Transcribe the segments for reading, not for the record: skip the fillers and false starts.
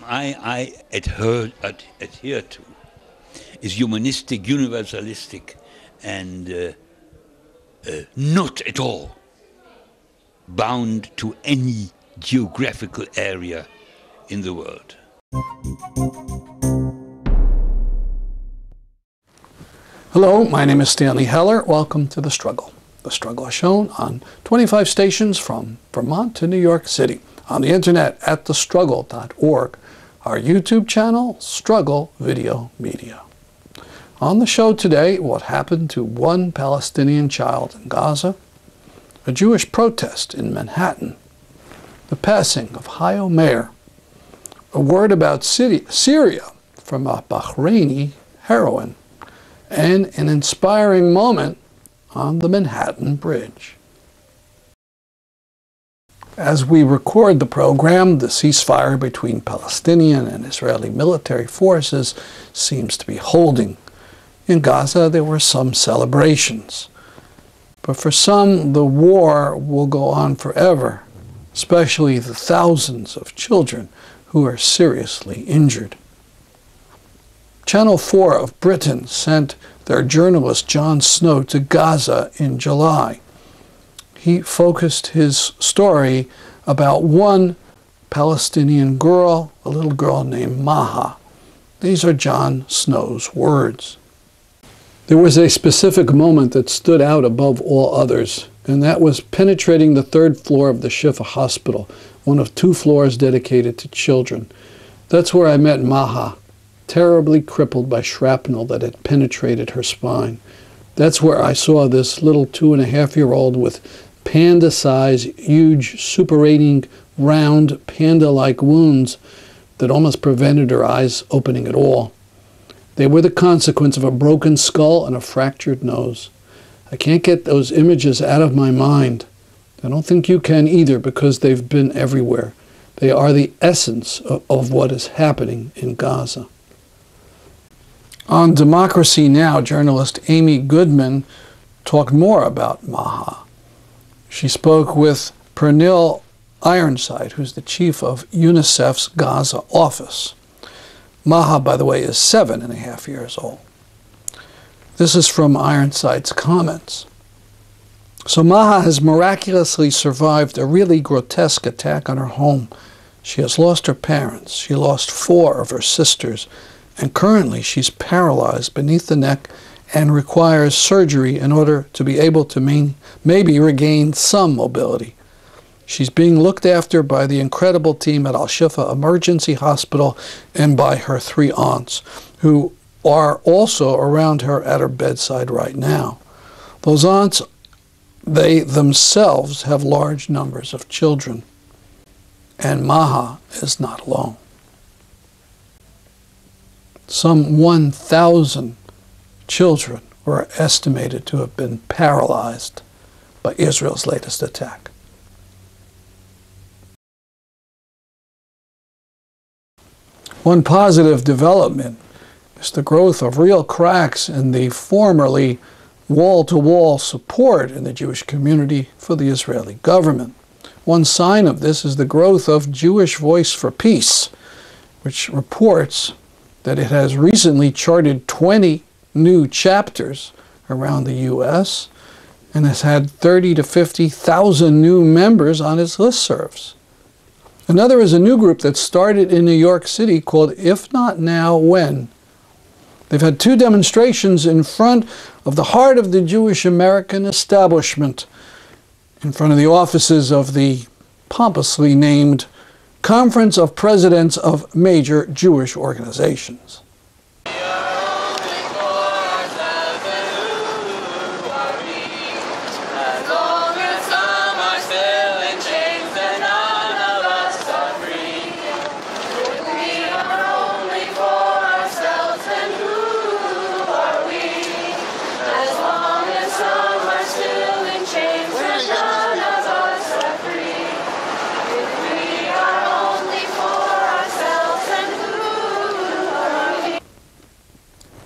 system I adhere to is humanistic, universalistic, and not at all bound to any geographical area in the world. Hello, my name is Stanley Heller. Welcome to The Struggle. The Struggle is shown on 25 stations from Vermont to New York City, on the internet at thestruggle.org, our YouTube channel, Struggle Video Media. On the show today, what happened to one Palestinian child in Gaza, a Jewish protest in Manhattan, the passing of Hajo Meyer, a word about Syria from a Bahraini heroine, and an inspiring moment on the Manhattan Bridge. As we record the program, the ceasefire between Palestinian and Israeli military forces seems to be holding. In Gaza, there were some celebrations. But for some, the war will go on forever, especially the thousands of children who are seriously injured. Channel 4 of Britain sent their journalist Jon Snow to Gaza in July. He focused his story about one Palestinian girl, a little girl named Maha. These are Jon Snow's words. There was a specific moment that stood out above all others, and that was penetrating the third floor of the Shifa Hospital, one of two floors dedicated to children. That's where I met Maha, terribly crippled by shrapnel that had penetrated her spine. That's where I saw this little 2.5-year-old with panda-sized, huge, suppurating, round, panda-like wounds that almost prevented her eyes opening at all. They were the consequence of a broken skull and a fractured nose. I can't get those images out of my mind. I don't think you can either, because they've been everywhere. They are the essence of what is happening in Gaza. On Democracy Now!, journalist Amy Goodman talked more about Maha. She spoke with Pernille Ironside, who's the chief of UNICEF's Gaza office. Maha, by the way, is 7.5 years old. This is from Ironside's comments. So Maha has miraculously survived a really grotesque attack on her home. She has lost her parents. She lost 4 of her sisters. And currently she's paralyzed beneath the neck and requires surgery in order to be able to maybe regain some mobility. She's being looked after by the incredible team at Al-Shifa Emergency Hospital and by her 3 aunts, who are also around her at her bedside right now. Those aunts, they themselves have large numbers of children. And Maha is not alone. Some 1,000 children were estimated to have been paralyzed by Israel's latest attack. One positive development is the growth of real cracks in the formerly wall-to-wall support in the Jewish community for the Israeli government. One sign of this is the growth of Jewish Voice for Peace, which reports that it has recently charted 20 new chapters around the U.S. and has had 30,000 to 50,000 new members on its listservs. Another is a new group that started in New York City called If Not Now, When? They've had 2 demonstrations in front of the heart of the Jewish American establishment, in front of the offices of the pompously named Conference of Presidents of Major Jewish Organizations.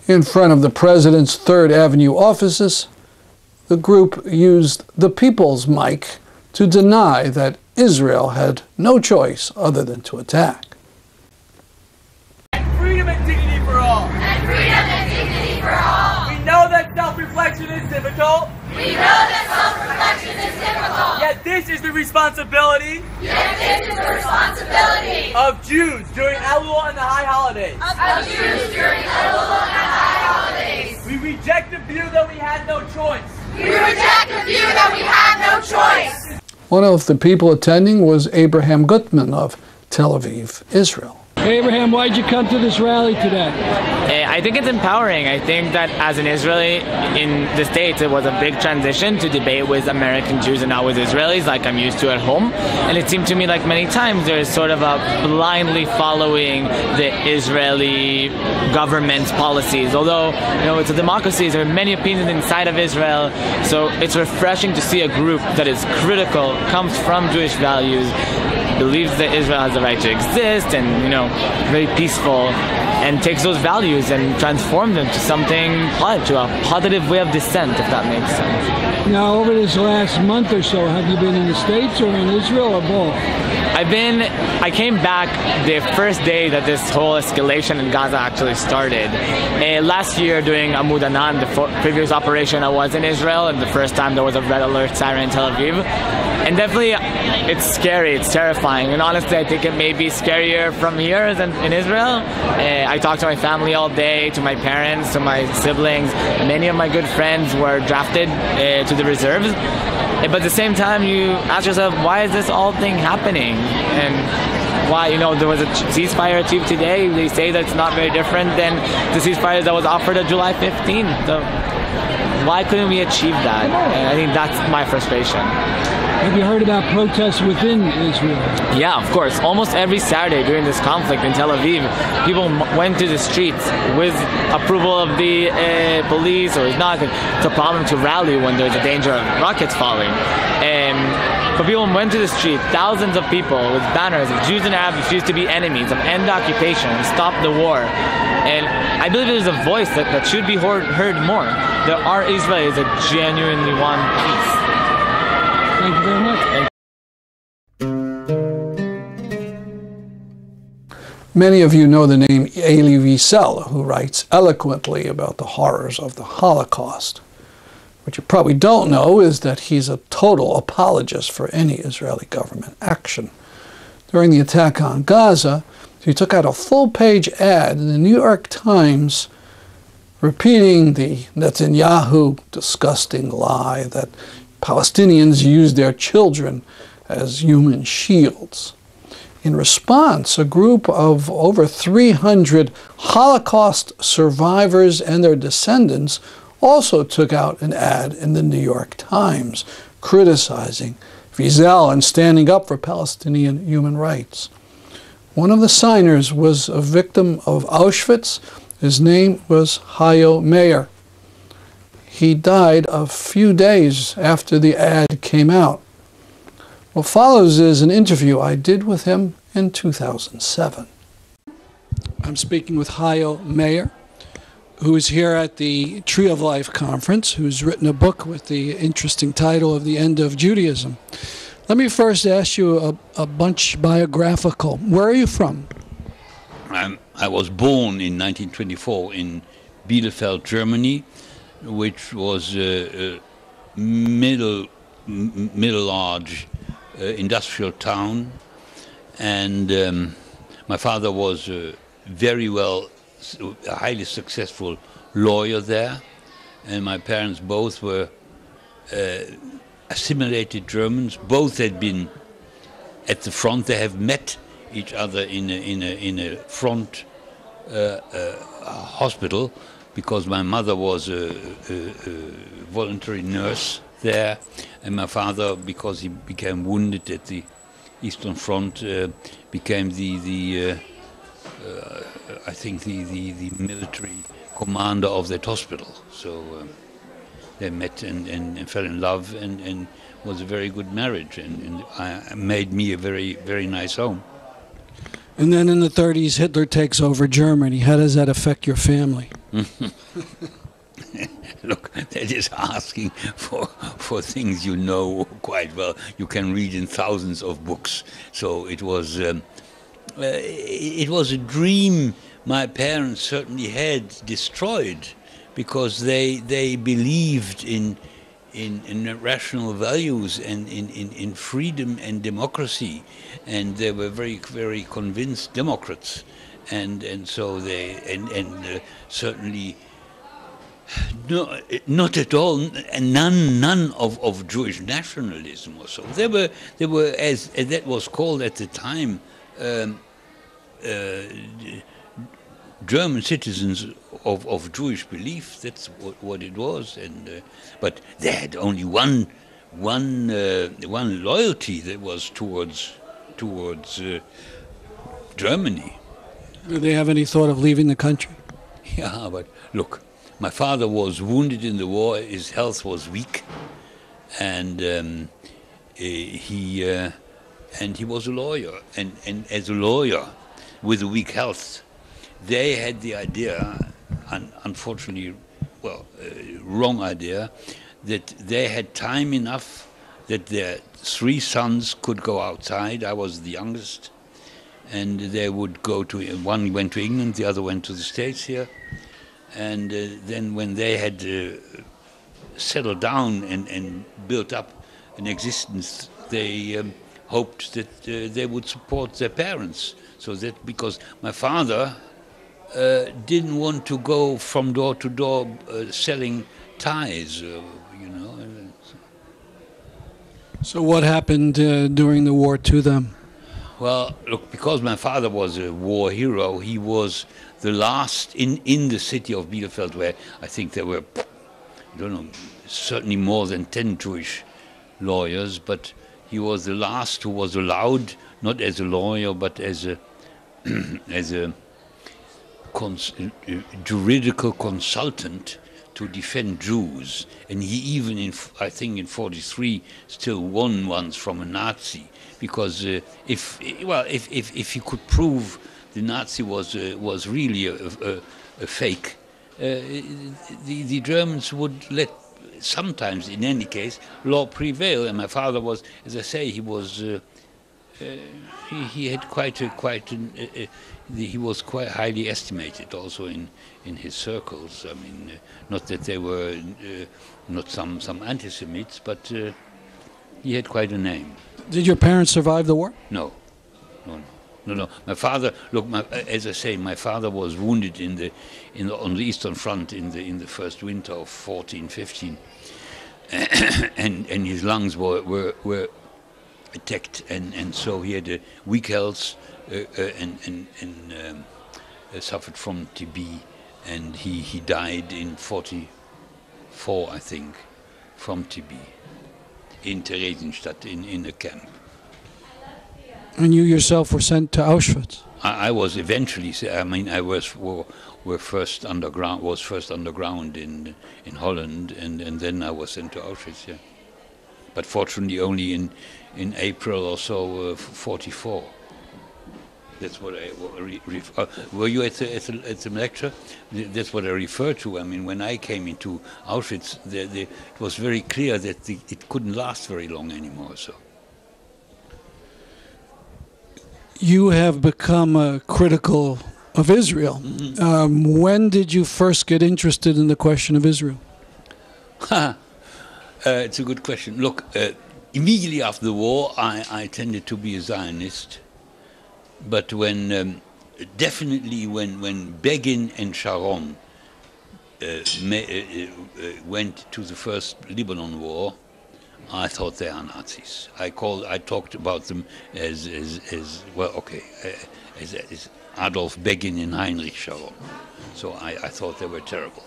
In front of the president's 3rd Avenue offices, the group used the people's mic to deny that Israel had no choice other than to attack. difficult. We know that self-reflection is difficult. Yet this is the responsibility of Jews during Elul and the high holidays. We reject the view that we had no choice. One of the people attending was Abraham Gutman of Tel Aviv, Israel. Abraham, why'd you come to this rally today? I think it's empowering. I think that as an Israeli in the States, it was a big transition to debate with American Jews and not with Israelis like I'm used to at home. And it seemed to me like many times there's sort of a blindly following the Israeli government's policies. Although, you know, it's a democracy, there are many opinions inside of Israel. So it's refreshing to see a group that is critical, comes from Jewish values, believes that Israel has the right to exist and, you know, very peaceful, and takes those values and transform them to something, to a positive way of dissent, if that makes sense. Now, over this last month or so, have you been in the States or in Israel or both? I came back the first day that this whole escalation in Gaza actually started. Last year during Amud Anan, the previous operation, I was in Israel, and the first time there was a red alert siren in Tel Aviv. And definitely it's scary, it's terrifying, and honestly I think it may be scarier from here than in Israel. I talked to my family all day, to my parents, to my siblings. Many of my good friends were drafted to the reserves. But at the same time, you ask yourself, why is this all thing happening? And why, you know, there was a ceasefire achieved today. They say that it's not very different than the ceasefire that was offered on July 15th. So why couldn't we achieve that? And I think that's my frustration. Have you heard about protests within Israel? Yeah, of course. Almost every Saturday during this conflict in Tel Aviv, people went to the streets with approval of the police, or not. It's a problem to rally when there's a danger of rockets falling. But people went to the street, thousands of people with banners of Jews and Arabs refuse to be enemies, of end occupation, and stop the war. And I believe there's a voice that should be heard more. There are Israelis that genuinely want peace. Thank you very much. Many of you know the name Elie Wiesel, who writes eloquently about the horrors of the Holocaust. What you probably don't know is that he's a total apologist for any Israeli government action. During the attack on Gaza, he took out a full-page ad in the New York Times repeating the Netanyahu disgusting lie that Palestinians use their children as human shields. In response, a group of over 300 Holocaust survivors and their descendants also took out an ad in the New York Times criticizing Wiesel and standing up for Palestinian human rights. One of the signers was a victim of Auschwitz. His name was Hajo Meyer. He died a few days after the ad came out. What follows is an interview I did with him in 2007. I'm speaking with Hajo Meyer, who is here at the Tree of Life conference, who's written a book with the interesting title of The End of Judaism. Let me first ask you a bunch biographical. Where are you from? I was born in 1924 in Bielefeld, Germany, which was a middle-large industrial town, and my father was a highly successful lawyer there, and my parents both were assimilated Germans. Both had been at the front. They have met each other in a front hospital, because my mother was a voluntary nurse there, and my father, because he became wounded at the Eastern Front, became I think the military commander of that hospital. So they met and fell in love, and was a very good marriage, and made me a very, very nice home. And then in the 30s, Hitler takes over Germany. How does that affect your family? Look, that is asking for things you know quite well. You can read in thousands of books. So it was a dream my parents certainly had destroyed, because they believed in in rational values and in freedom and democracy, and they were very, very convinced Democrats, and so they certainly not at all, none of Jewish nationalism or so. They were as that was called at the time, German citizens of Jewish belief. That's what it was, and but they had only one loyalty that was towards Germany. Do they have any thought of leaving the country? Yeah, but look, my father was wounded in the war. His health was weak, and he was a lawyer, and as a lawyer with a weak health, they had the idea, unfortunately, wrong idea, that they had time enough that their 3 sons could go outside. I was the youngest, and they would go to, one went to England, the other went to the States here, and then when they had settled down and built up an existence, they hoped that they would support their parents. So that, because my father didn't want to go from door to door selling ties, So what happened during the war to them? Well, look, because my father was a war hero, he was the last in the city of Bielefeld, where I think there were, I don't know, certainly more than 10 Jewish lawyers, but he was the last who was allowed, not as a lawyer, but as a juridical consultant to defend Jews. And he even, I think in 43, still won once from a Nazi, because if he could prove the Nazi was really a fake, the Germans would let, sometimes in any case, law prevail. And my father was, as I say, he was he had he was quite highly estimated also in his circles. I mean, not that they were not some anti-Semites, but he had quite a name. Did your parents survive the war? No. My father, look, as I say, my father was wounded on the Eastern Front in the first winter of 14-15, and his lungs were attacked, and so he had a weak health and suffered from TB, and he died in 44, I think, from TB in Theresienstadt in a camp. And you yourself were sent to Auschwitz? I was eventually. I mean, I was first underground in Holland, and then I was sent to Auschwitz. Yeah, but fortunately only in April or so, 44. That's what I were you at the lecture? That's what I refer to. I mean, when I came into Auschwitz, it was very clear that it couldn't last very long anymore. So. You have become critical of Israel. Mm-hmm. When did you first get interested in the question of Israel? It's a good question. Look, immediately after the war, I tended to be a Zionist. But definitely when Begin and Sharon went to the first Lebanon war, I thought they are Nazis. I talked about them as Adolf Begin and Heinrich Sharon. So I thought they were terrible.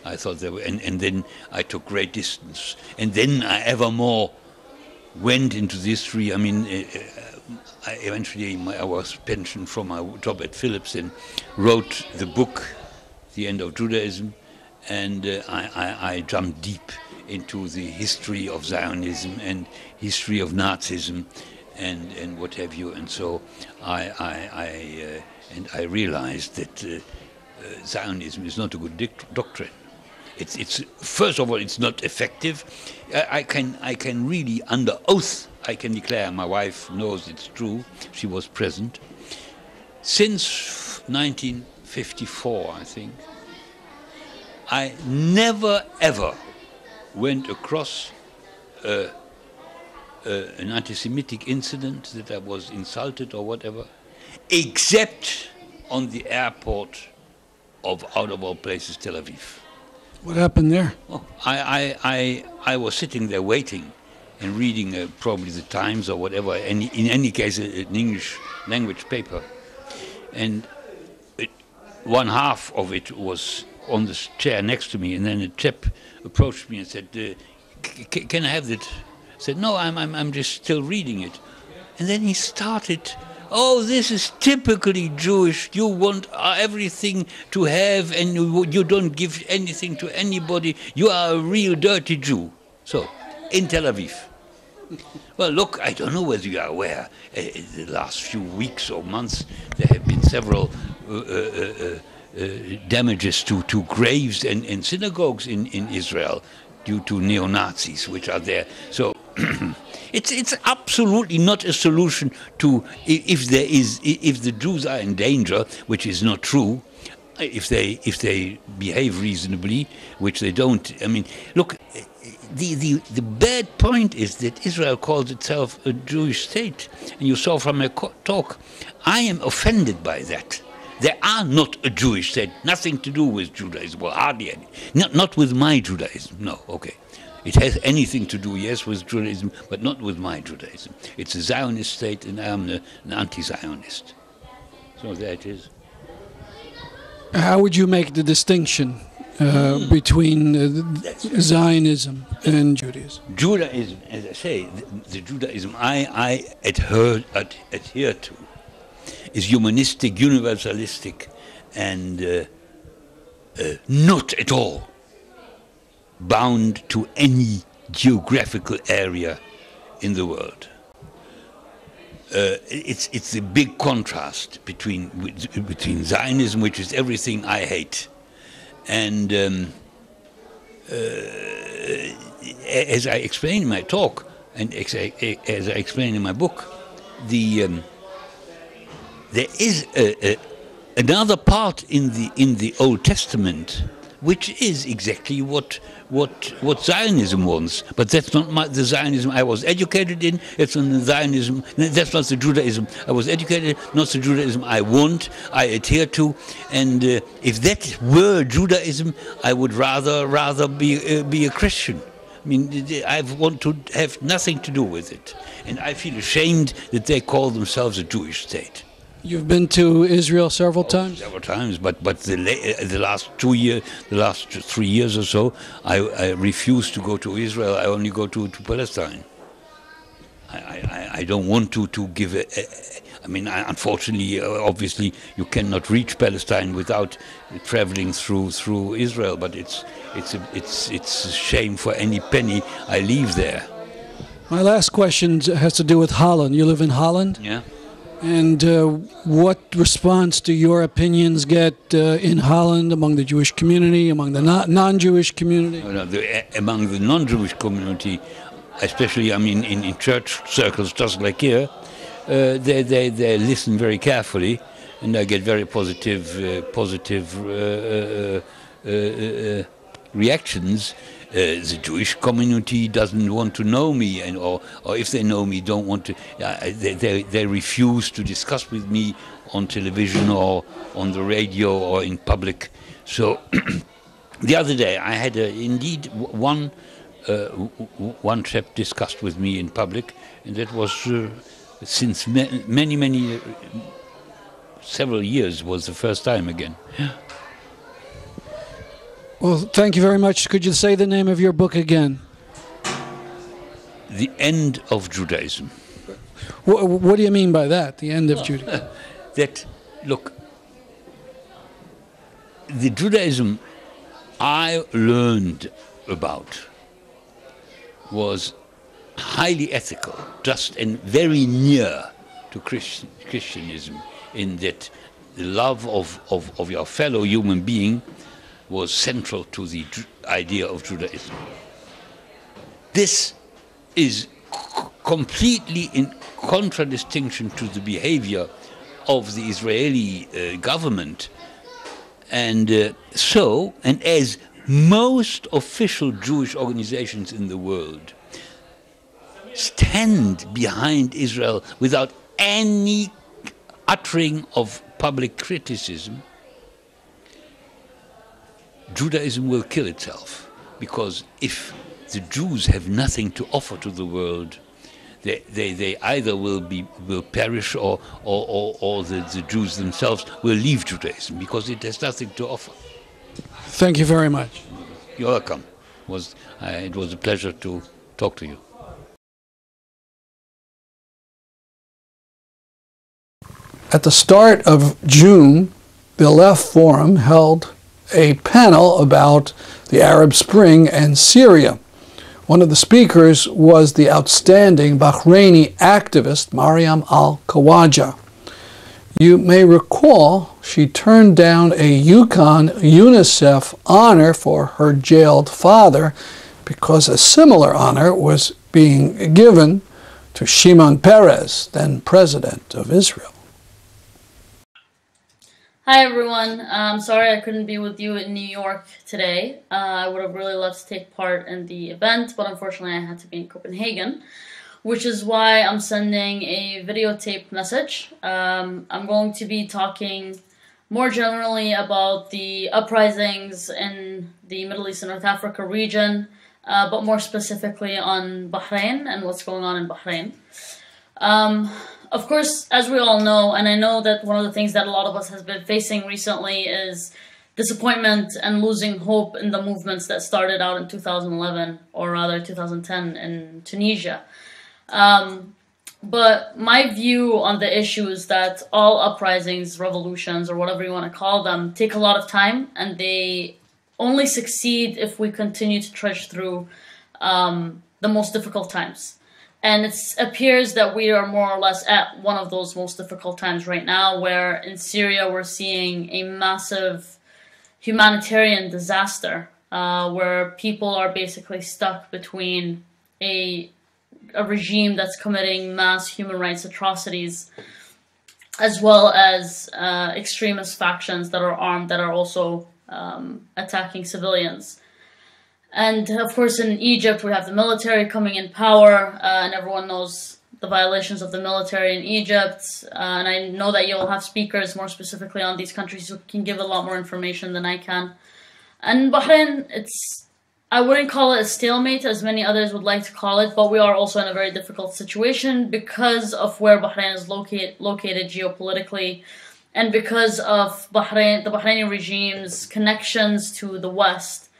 I thought they were, and then I took great distance. And then I ever more went into the history. I mean, I was pensioned from my job at Philips and wrote the book, The End of Judaism, and I jumped deep into the history of Zionism and history of Nazism and what have you. And so I realized that Zionism is not a good doctrine. It's first of all, it's not effective. I can really, under oath, I can declare, my wife knows it's true, she was present, since 1954, I think, I never ever went across an anti-Semitic incident, that I was insulted or whatever, except on the airport of, out of all places, Tel Aviv. What happened there? Oh, I was sitting there waiting and reading probably the Times or whatever, in any case an English language paper. And one half of it was on the chair next to me, and then a chap approached me and said, can I have that? I said, no, I'm just still reading it. And then he started, oh, this is typically Jewish. You want everything to have, and you don't give anything to anybody. You are a real dirty Jew. So, in Tel Aviv. Well, look, I don't know whether you are aware, in the last few weeks or months, there have been several damages to graves and synagogues in Israel due to neo-Nazis which are there. So it's absolutely not a solution to, if the Jews are in danger, which is not true, if they behave reasonably, which they don't. I mean, look, the bad point is that Israel calls itself a Jewish state, and you saw from my talk, I am offended by that. They are not a Jewish state, nothing to do with Judaism, well, hardly any. Not with my Judaism, no, okay. It has anything to do, yes, with Judaism, but not with my Judaism. It's a Zionist state, and I am an anti-Zionist. So there it is. How would you make the distinction between Zionism and Judaism? Judaism, as I say, the Judaism I adhere to is humanistic, universalistic, and not at all bound to any geographical area in the world. It's a big contrast between Zionism, which is everything I hate, and as I explained in my talk, and as I explained in my book, there is another part in the Old Testament which is exactly what Zionism wants, but that's not the Zionism I was educated in. It's not the Zionism. That's not the Judaism I was educated in. Not the Judaism I want. I adhere to. And if that were Judaism, I would rather be a Christian. I mean, I want to have nothing to do with it, and I feel ashamed that they call themselves a Jewish state. You've been to Israel several times? Several times, but the last 2 years, the last 3 years or so, I refuse to go to Israel. I only go to Palestine. I don't want to give I mean, unfortunately, obviously, you cannot reach Palestine without traveling through Israel. But it's a shame for any penny I leave there. My last question has to do with Holland. You live in Holland? Yeah. And what response do your opinions get in Holland among the Jewish community, among the non-Jewish community? Among the non-Jewish community, especially, I mean, in church circles, just like here, they listen very carefully, and I get very positive reactions. The Jewish community doesn't want to know me, or if they know me, don't want to. They refuse to discuss with me on television or on the radio or in public. So the other day, I had indeed one chap discussed with me in public, and that was since many several years was the first time again. Well, thank you very much. Could you say the name of your book again? The End of Judaism. What do you mean by that, the end of Judaism? That, look, the Judaism I learned about was highly ethical, just and very near to Christianism, in that the love of your fellow human being was central to the idea of Judaism. This is completely in contradistinction to the behavior of the Israeli government, and as most official Jewish organizations in the world stand behind Israel without any uttering of public criticism, Judaism will kill itself. Because if the Jews have nothing to offer to the world, they either will perish or the Jews themselves will leave Judaism because it has nothing to offer. Thank you very much. You're welcome. It was a pleasure to talk to you. At the start of June, the Left Forum held a panel about the Arab Spring and Syria. One of the speakers was the outstanding Bahraini activist Maryam al-Khawaja. You may recall she turned down a Yukon UNICEF honor for her jailed father because a similar honor was being given to Shimon Peres, then president of Israel. Hi everyone, I'm sorry I couldn't be with you in New York today. I would have really loved to take part in the event, but unfortunately I had to be in Copenhagen, which is why I'm sending a videotaped message. I'm going to be talking more generally about the uprisings in the Middle East and North Africa region, but more specifically on Bahrain and what's going on in Bahrain. Of course, as we all know, and I know that one of the things that a lot of us has been facing recently is disappointment and losing hope in the movements that started out in 2011, or rather 2010 in Tunisia. But my view on the issue is that all uprisings, revolutions, or whatever you want to call them, take a lot of time, and they only succeed if we continue to trudge through the most difficult times. And it appears that we are more or less at one of those most difficult times right now, where in Syria we're seeing a massive humanitarian disaster, where people are basically stuck between a regime that's committing mass human rights atrocities, as well as extremist factions that are armed that are also attacking civilians. And of course in Egypt we have the military coming in power, and everyone knows the violations of the military in Egypt, and I know that you'll have speakers more specifically on these countries who can give a lot more information than I can. And Bahrain, I wouldn't call it a stalemate as many others would like to call it, but we are also in a very difficult situation because of where Bahrain is located geopolitically, and because of the Bahraini regime's connections to the West.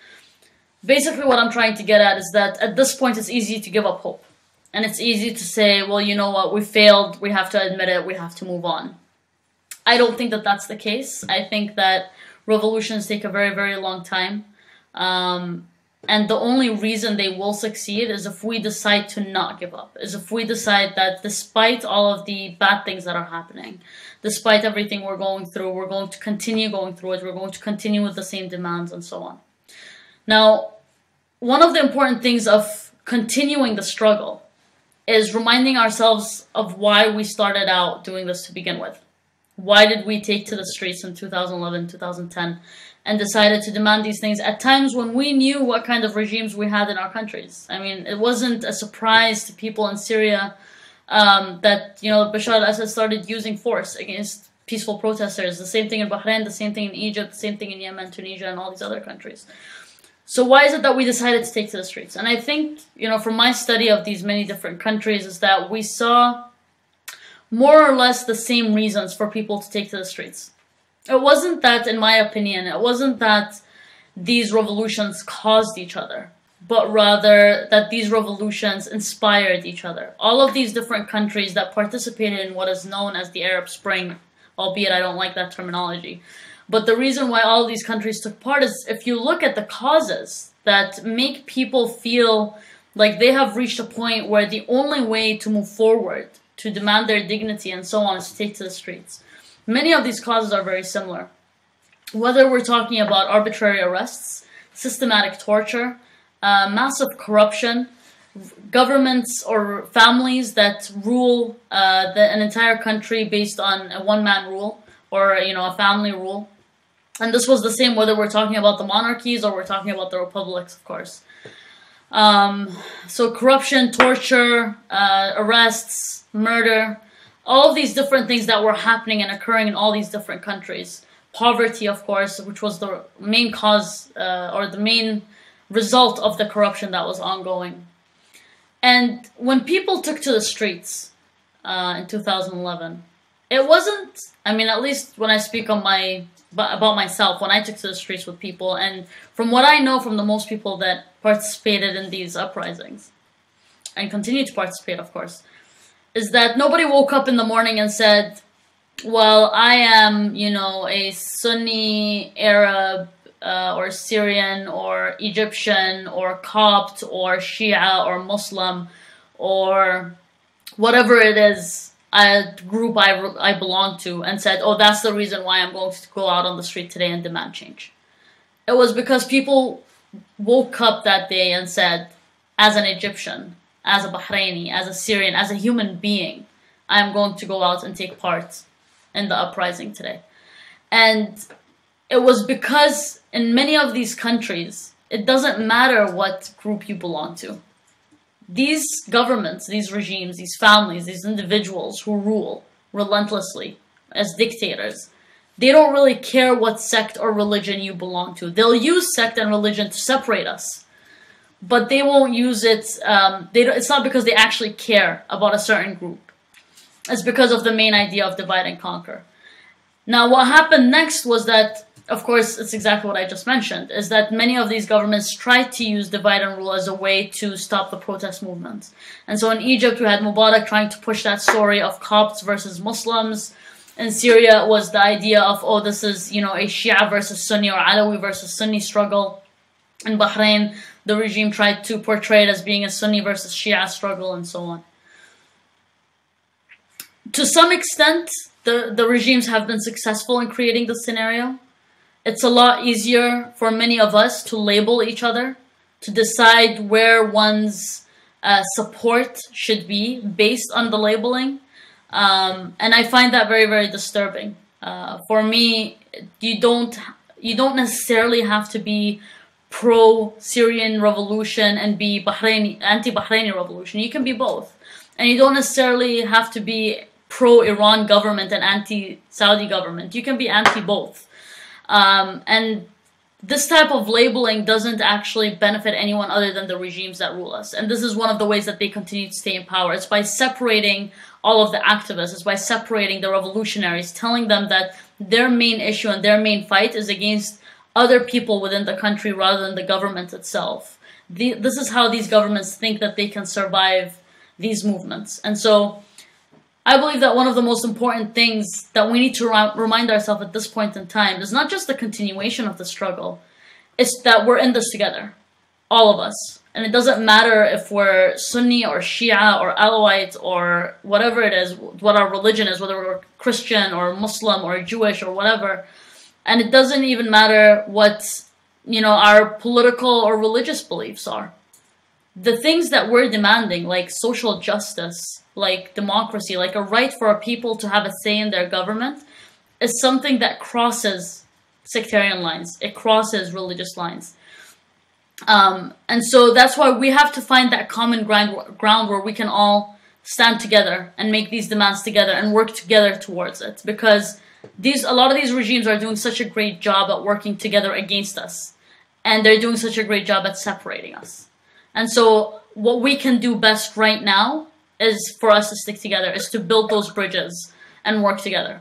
Basically what I'm trying to get at is that at this point it's easy to give up hope. And it's easy to say, well, you know what, we failed, we have to admit it, we have to move on. I don't think that that's the case. I think that revolutions take a very, very long time. And the only reason they will succeed is if we decide to not give up. Is if we decide that despite all of the bad things that are happening, despite everything we're going through, we're going to continue going through it, we're going to continue with the same demands and so on. Now, one of the important things of continuing the struggle is reminding ourselves of why we started out doing this to begin with. Why did we take to the streets in 2011, 2010, and decided to demand these things at times when we knew what kind of regimes we had in our countries? I mean, it wasn't a surprise to people in Syria that, you know, Bashar al-Assad started using force against peaceful protesters. The same thing in Bahrain, the same thing in Egypt, the same thing in Yemen, Tunisia, and all these other countries. So why is it that we decided to take to the streets? And I think, you know, from my study of these many different countries is that we saw more or less the same reasons for people to take to the streets. It wasn't that, in my opinion, it wasn't that these revolutions caused each other, but rather that these revolutions inspired each other. All of these different countries that participated in what is known as the Arab Spring, albeit I don't like that terminology, but the reason why all these countries took part is if you look at the causes that make people feel like they have reached a point where the only way to move forward, to demand their dignity and so on, is to take to the streets. Many of these causes are very similar. Whether we're talking about arbitrary arrests, systematic torture, massive corruption, governments or families that rule an entire country based on a one-man rule or, you know, a family rule. And this was the same whether we're talking about the monarchies or we're talking about the republics, of course. So corruption, torture, arrests, murder, all of these different things that were happening and occurring in all these different countries. Poverty, of course, which was the main cause or the main result of the corruption that was ongoing. And when people took to the streets in 2011, it wasn't, I mean, at least when I speak on about myself, when I took to the streets with people, and from what I know from the most people that participated in these uprisings, and continue to participate, of course, is that nobody woke up in the morning and said, well, I am, you know, a Sunni Arab or Syrian or Egyptian or Copt or Shia or Muslim or whatever it is, a group I belong to, and said, oh, that's the reason why I'm going to go out on the street today and demand change. It was because people woke up that day and said, as an Egyptian, as a Bahraini, as a Syrian, as a human being, I'm going to go out and take part in the uprising today. And it was because in many of these countries, it doesn't matter what group you belong to. These governments, these regimes, these families, these individuals who rule relentlessly as dictators, they don't really care what sect or religion you belong to. They'll use sect and religion to separate us, but they won't use it. It's not because they actually care about a certain group. It's because of the main idea of divide and conquer. Now, what happened next was that, of course, it's exactly what I just mentioned, is that many of these governments tried to use divide and rule as a way to stop the protest movements. And so in Egypt, we had Mubarak trying to push that story of Copts versus Muslims. In Syria, it was the idea of, oh, this is, you know, a Shia versus Sunni or Alawi versus Sunni struggle. In Bahrain, the regime tried to portray it as being a Sunni versus Shia struggle and so on. To some extent, the regimes have been successful in creating this scenario. It's a lot easier for many of us to label each other, to decide where one's support should be based on the labeling. And I find that very, very disturbing. For me, you don't necessarily have to be pro-Syrian revolution and be anti-Bahraini revolution. You can be both. And you don't necessarily have to be pro-Iran government and anti-Saudi government. You can be anti-both. And this type of labeling doesn't actually benefit anyone other than the regimes that rule us. And this is one of the ways that they continue to stay in power. It's by separating all of the activists. It's by separating the revolutionaries, telling them that their main issue and their main fight is against other people within the country rather than the government itself. This is how these governments think that they can survive these movements. And so I believe that one of the most important things that we need to remind ourselves at this point in time is not just the continuation of the struggle, it's that we're in this together, all of us. And it doesn't matter if we're Sunni or Shia or Alawite or whatever it is, what our religion is, whether we're Christian or Muslim or Jewish or whatever. And it doesn't even matter what, you know, our political or religious beliefs are. The things that we're demanding, like social justice, like democracy, like a right for a people to have a say in their government, is something that crosses sectarian lines. It crosses religious lines. And so that's why we have to find that common ground where we can all stand together and make these demands together and work together towards it. Because a lot of these regimes are doing such a great job at working together against us. And they're doing such a great job at separating us. And so what we can do best right now is for us to stick together, is to build those bridges and work together.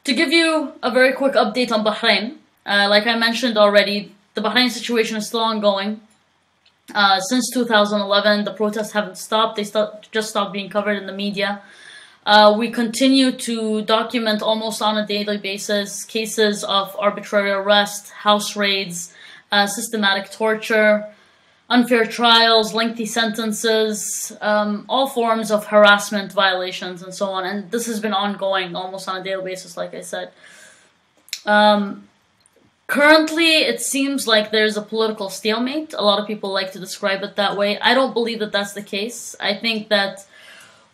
To give you a very quick update on Bahrain, like I mentioned already, the Bahrain situation is still ongoing. Since 2011, the protests haven't stopped. They just stopped being covered in the media. We continue to document almost on a daily basis cases of arbitrary arrest, house raids, systematic torture, unfair trials, lengthy sentences, all forms of harassment, violations, and so on. And this has been ongoing almost on a daily basis, like I said. Currently, it seems like there's a political stalemate. A lot of people like to describe it that way. I don't believe that that's the case. I think that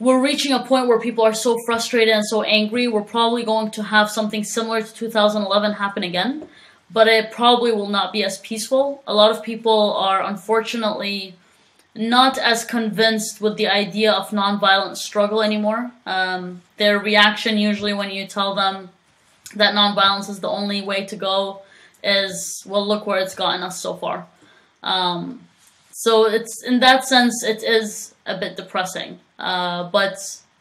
we're reaching a point where people are so frustrated and so angry, we're probably going to have something similar to 2011 happen again, but it probably will not be as peaceful. A lot of people are unfortunately not as convinced with the idea of nonviolent struggle anymore. Their reaction usually when you tell them that nonviolence is the only way to go is, well, look where it's gotten us so far. So it's, in that sense, it is a bit depressing. But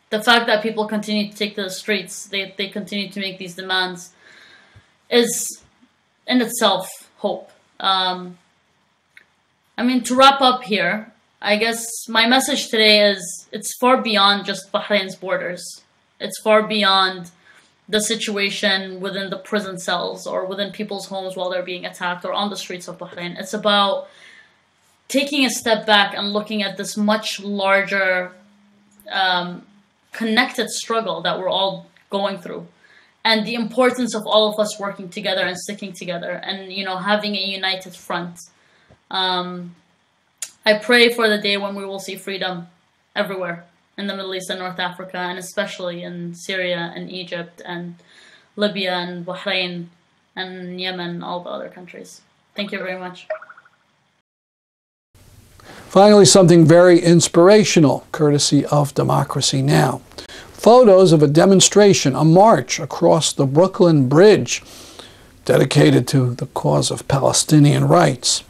the fact that people continue to take to the streets, they continue to make these demands, is in itself hope. I mean, to wrap up here, I guess my message today is it's far beyond just Bahrain's borders. It's far beyond the situation within the prison cells or within people's homes while they're being attacked or on the streets of Bahrain. It's about taking a step back and looking at this much larger connected struggle that we're all going through, and the importance of all of us working together and sticking together and, you know, having a united front. I pray for the day when we will see freedom everywhere in the Middle East and North Africa, and especially in Syria and Egypt and Libya and Bahrain and Yemen and all the other countries. Thank you very much. Finally, something very inspirational, courtesy of Democracy Now! Photos of a demonstration, a march across the Brooklyn Bridge, dedicated to the cause of Palestinian rights.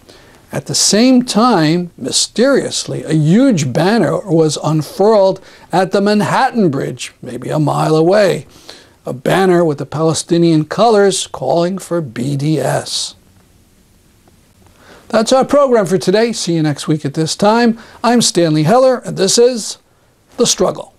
At the same time, mysteriously, a huge banner was unfurled at the Manhattan Bridge, maybe a mile away. A banner with the Palestinian colors calling for BDS. That's our program for today. See you next week at this time. I'm Stanley Heller, and this is The Struggle.